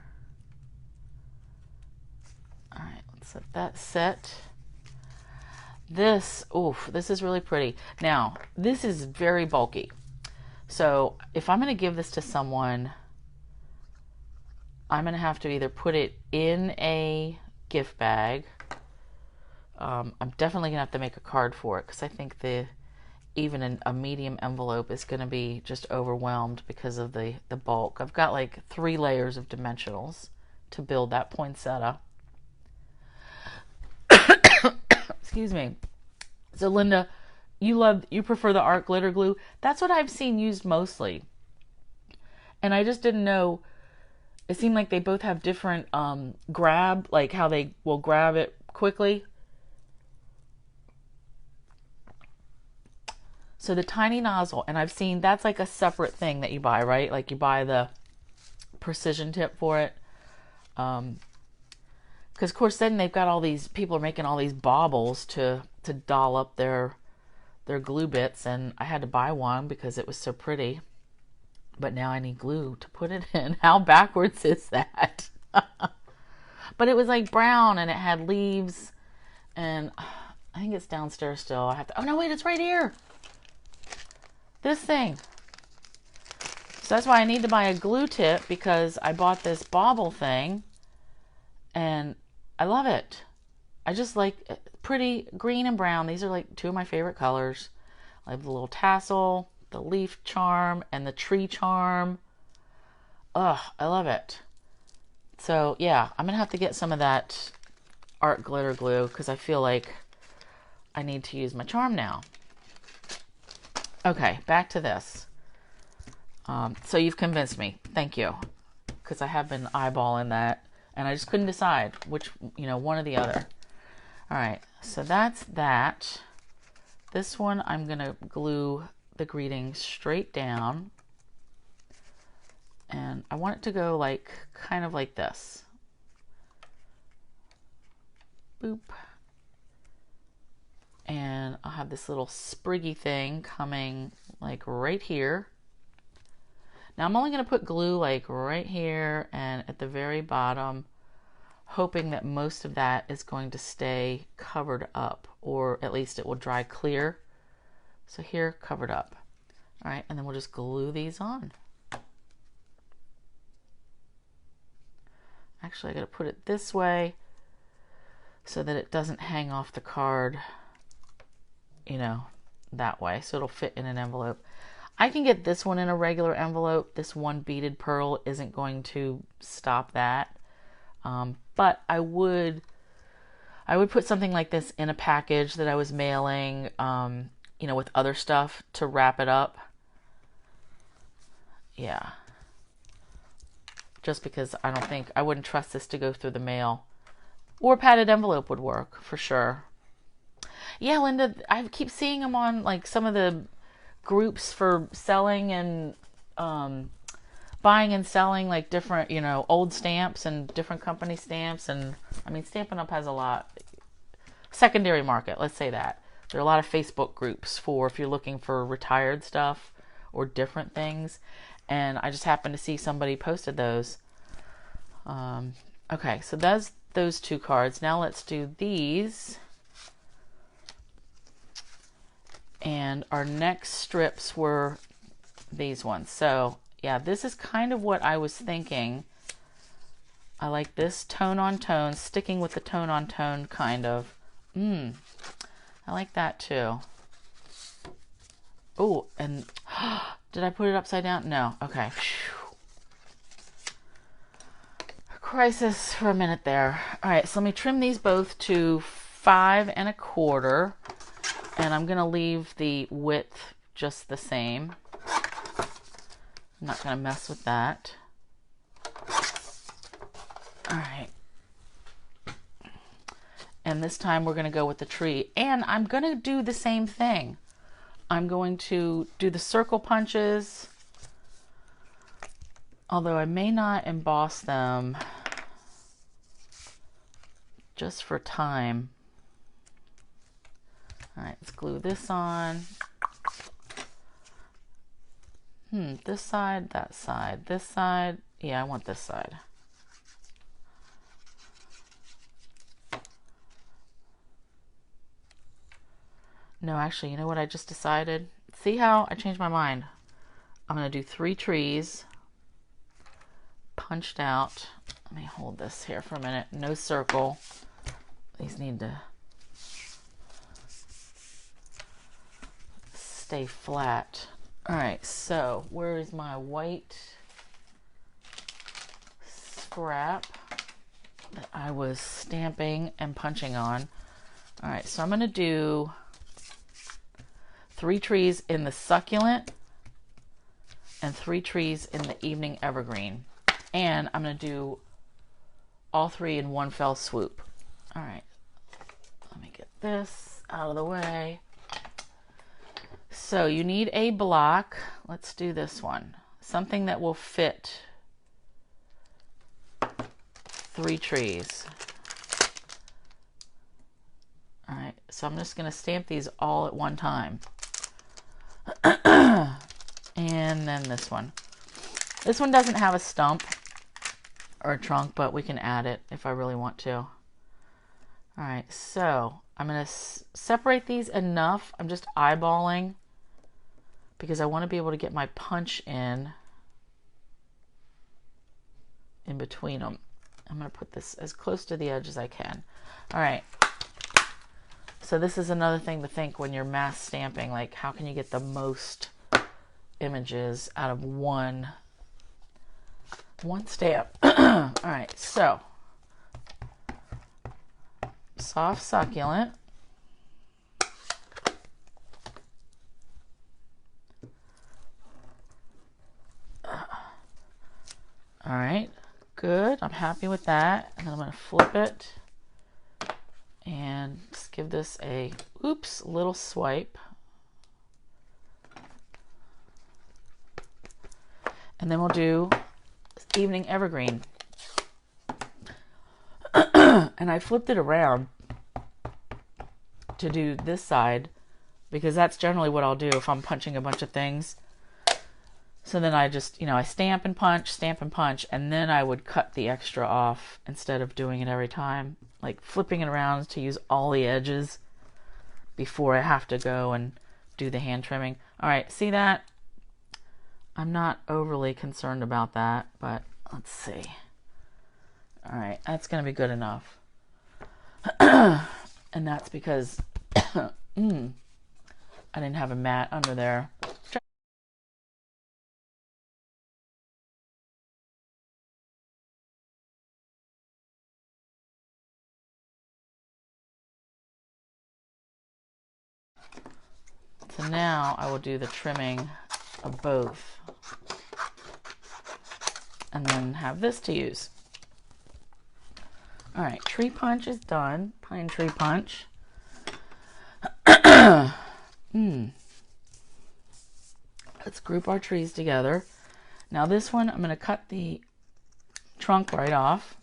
All right, let's let that set. This is really pretty. Now, this is very bulky. So if I'm going to give this to someone, I'm going to have to either put it in a gift bag. I'm definitely going to have to make a card for it because I think even a medium envelope is going to be just overwhelmed because of the bulk. I've got like 3 layers of dimensionals to build that poinsettia. Excuse me. So Linda, you prefer the art glitter glue. That's what I've seen used mostly. And I just didn't know, it seemed like they both have different grab, like how they will grab it quickly. So the tiny nozzle, and I've seen that's like a separate thing that you buy, right? Like you buy the precision tip for it. Because of course then they've got all these, people are making all these baubles to doll up their glue bits, and I had to buy one because it was so pretty. But now I need glue to put it in. How backwards is that? But it was like brown and it had leaves, and I think it's downstairs still. I have to, oh no, wait, it's right here. This thing. So that's why I need to buy a glue tip, because I bought this bauble thing and I love it. I just like pretty green and brown. These are like 2 of my favorite colors. I have the little tassel, the leaf charm, and the tree charm. Ugh, I love it. So yeah, I'm gonna have to get some of that art glitter glue because I feel like I need to use my charm now. Okay, back to this. So you've convinced me. Thank you. Because I have been eyeballing that and I just couldn't decide which, one or the other. All right, so that's that. This one, I'm going to glue the greeting straight down. And I want it to go like, kind of like this. Boop. And I'll have this little spriggy thing coming like right here. Now I'm only going to put glue like right here and at the very bottom, hoping that most of that is going to stay covered up, or at least it will dry clear. So here, covered up. All right, and then we'll just glue these on. Actually, I got to put it this way so that it doesn't hang off the card, you know, that way. So it'll fit in an envelope. I can get this one in a regular envelope. This one beaded pearl isn't going to stop that. But I would put something like this in a package that I was mailing, you know, with other stuff to wrap it up. Yeah. Just because I wouldn't trust this to go through the mail. Or a padded envelope would work for sure. Yeah, Linda, I keep seeing them on like some of the groups for selling and buying and selling like different, you know, old stamps and different company stamps. And I mean, Stampin' Up! Has a lot. Secondary market, let's say that. There are a lot of Facebook groups for if you're looking for retired stuff or different things. And I just happened to see somebody posted those. Okay, so that's those two cards. Now let's do these. And our next strips were these ones. So yeah, this is kind of what I was thinking. I like this tone on tone, sticking with the tone on tone kind of. I like that too. Oh, and did I put it upside down? No. Okay. Crisis for a minute there. All right, so let me trim these both to 5 1/4, and I'm gonna leave the width just the same. I'm not gonna mess with that. All right. And this time we're gonna go with the tree, and I'm gonna do the same thing. I'm going to do the circle punches, although I may not emboss them just for time. All right, let's glue this on. This side, that side, this side. Yeah, I want this side. No, actually, you know what I just decided? See how I changed my mind? I'm going to do 3 trees punched out. Let me hold this here for a minute. No circle. These need to stay flat. All right, so where is my white scrap that I was stamping and punching on? All right, so I'm going to do 3 trees in the succulent and 3 trees in the evening evergreen. And I'm going to do all 3 in one fell swoop. All right, let me get this out of the way. So you need a block. Let's do this one. Something that will fit 3 trees. All right, so I'm just going to stamp these all at one time. And then this one. This one doesn't have a stump or a trunk, but we can add it if I really want to. All right, so I'm going to separate these enough. I'm just eyeballing because I want to be able to get my punch in between them. I'm going to put this as close to the edge as I can. All right. So this is another thing to think when you're mass stamping, like how can you get the most images out of one stamp. All right, so soft succulent. All right, good. I'm happy with that. And then I'm going to flip it and just give this a little swipe. And then we'll do evening evergreen. And I flipped it around to do this side, because that's generally what I'll do if I'm punching a bunch of things. So then I just, I stamp and punch, and then I would cut the extra off instead of doing it every time, like flipping it around to use all the edges before I have to go and do the hand trimming. All right, see that? I'm not overly concerned about that, but let's see. All right, that's going to be good enough. And that's because I didn't have a mat under there. So now I will do the trimming of both and then have this to use. All right, tree punch is done. Pine tree punch. Let's group our trees together. Now this one, I'm going to cut the trunk right off.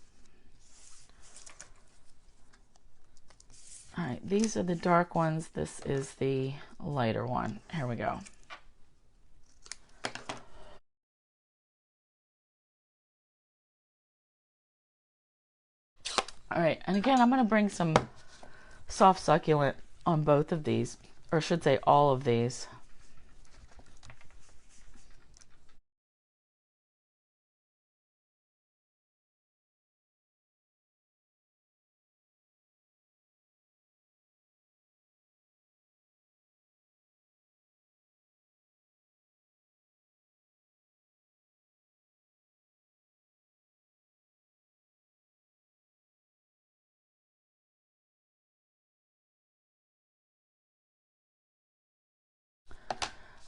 All right, these are the dark ones. This is the lighter one. Here we go. All right, and again, I'm going to bring some soft succulent on both of these, or I should say all of these.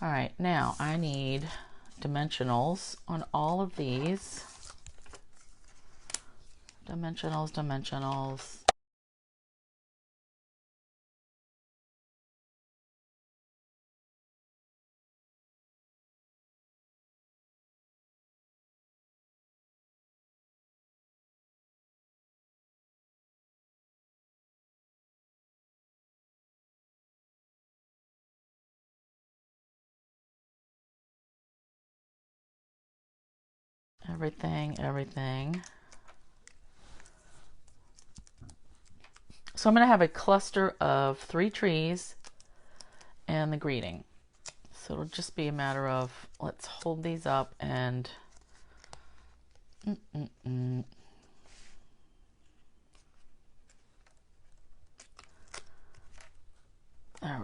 All right, now I need dimensionals on all of these. Dimensionals. Everything. So I'm going to have a cluster of 3 trees and the greeting. So it'll just be a matter of, let's hold these up and there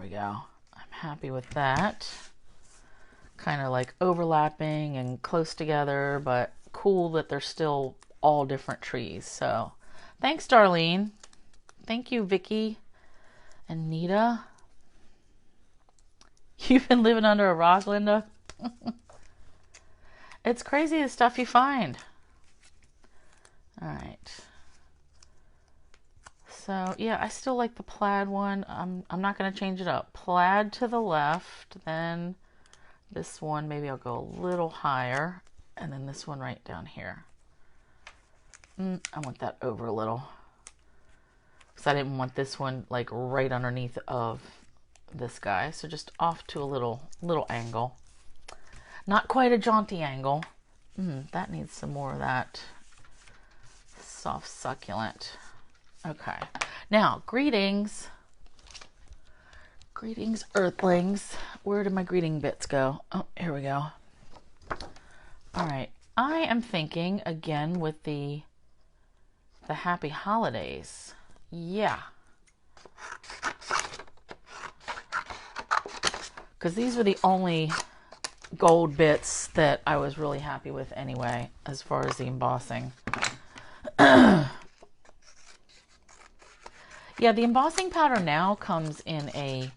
we go. I'm happy with that. Kind of like overlapping and close together, but cool that they're still all different trees. So thanks, Darlene. Thank you, Vicky and Nita. You've been living under a rock, Linda? It's crazy the stuff you find. All right. So yeah, I still like the plaid one. I'm not going to change it up. Plaid to the left, then this one, maybe I'll go a little higher, and then this one right down here. I want that over a little, because I didn't want this one like right underneath of this guy. So just off to a little angle. Not quite a jaunty angle. That needs some more of that soft succulent. Okay. Now, greetings. Greetings, earthlings. Where did my greeting bits go? Oh, here we go. All right. I am thinking again with the happy holidays. Yeah. Because these were the only gold bits that I was really happy with anyway, as far as the embossing. Yeah, the embossing powder now comes in a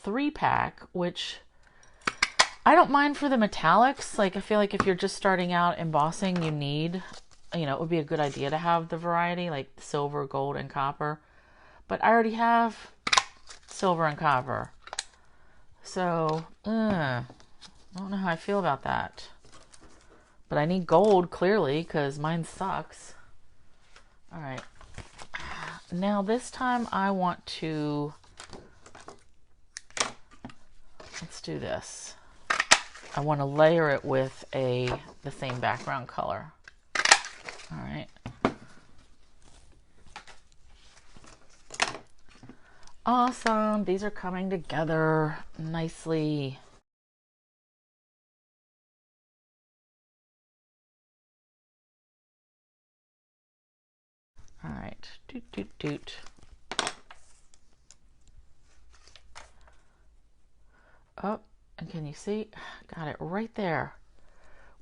3-pack, which I don't mind for the metallics. Like, I feel like if you're just starting out embossing, you need, it would be a good idea to have the variety, like silver, gold, and copper. But I already have silver and copper. So, I don't know how I feel about that. But I need gold, clearly, because mine sucks. All right. Now, this time I want to let's do this. I want to layer it with the same background color. All right. Awesome. These are coming together nicely. All right. Doot, doot, doot. Oh, and can you see? Got it right there.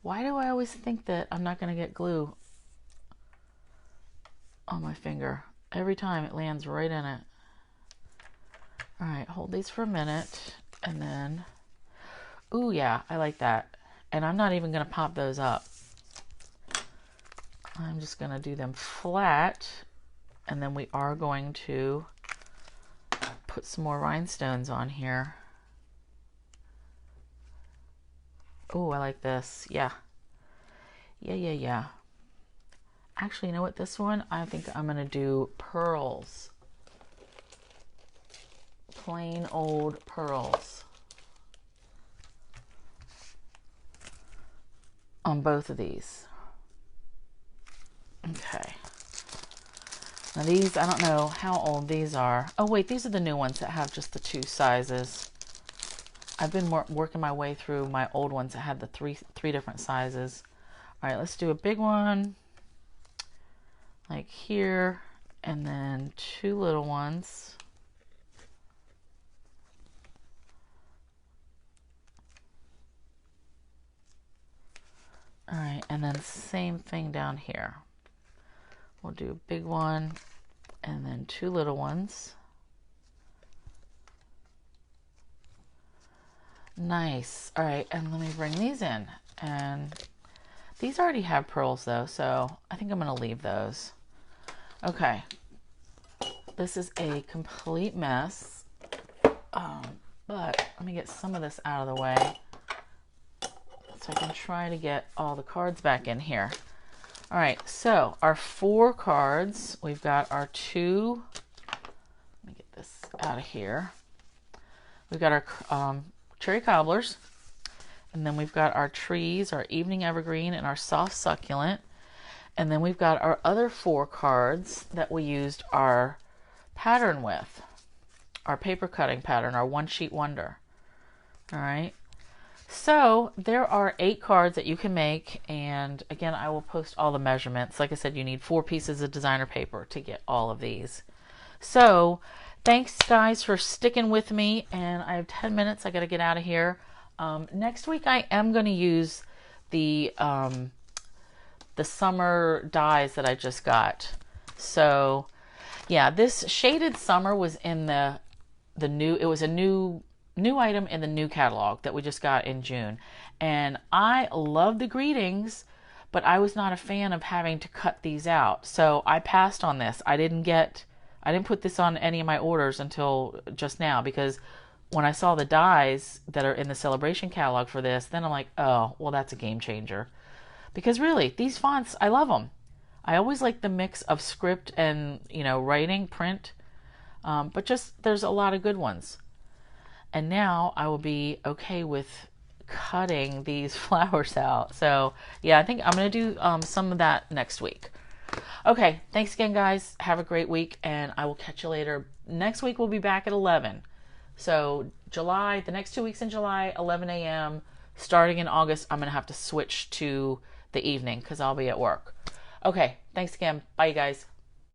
Why do I always think that I'm not going to get glue on my finger? Every time it lands right in it. All right, hold these for a minute and then, ooh, yeah, I like that. And I'm not even going to pop those up. I'm just going to do them flat, and then we are going to put some more rhinestones on here. Oh, I like this. Yeah. Yeah. Actually, you know what? This one, I think I'm going to do pearls. Plain old pearls. On both of these. Okay. Now these, I don't know how old these are. Oh wait, these are the new ones that have just the 2 sizes. I've been working my way through my old ones that had the three different sizes. All right, let's do a big one like here, and then 2 little ones. All right, and then same thing down here. We'll do a big one and then 2 little ones. Nice. All right, and let me bring these in. And these already have pearls though, so I think I'm going to leave those. Okay. This is a complete mess. But let me get some of this out of the way so I can try to get all the cards back in here. All right, so our 4 cards, we've got our 2, let me get this out of here. We've got our cherry cobblers, and then we've got our trees, our evening evergreen, and our soft succulent. And then we've got our other 4 cards that we used our pattern with, our paper cutting pattern, our one sheet wonder. All right. So there are 8 cards that you can make, and again, I will post all the measurements. Like I said, you need 4 pieces of designer paper to get all of these. So thanks guys for sticking with me, and I have 10 minutes. I got to get out of here. Next week I am going to use the summer dies that I just got. So yeah, this shaded summer was in the new, it was a new item in the new catalog that we just got in June. And I love the greetings, but I was not a fan of having to cut these out. So I passed on this. I didn't put this on any of my orders until just now, because when I saw the dies that are in the celebration catalog for this, then I'm like, oh, well, that's a game changer. Because really, these fonts, I love them. I always like the mix of script and, writing, print. But just, there's a lot of good ones. And now I will be okay with cutting these flowers out. So yeah, I think I'm going to do some of that next week. Okay, thanks again, guys. Have a great week, and I will catch you later. Next week we'll be back at 11. So July, the next 2 weeks in July, 11 a.m. Starting in August, I'm going to have to switch to the evening because I'll be at work. Okay, thanks again. Bye, you guys.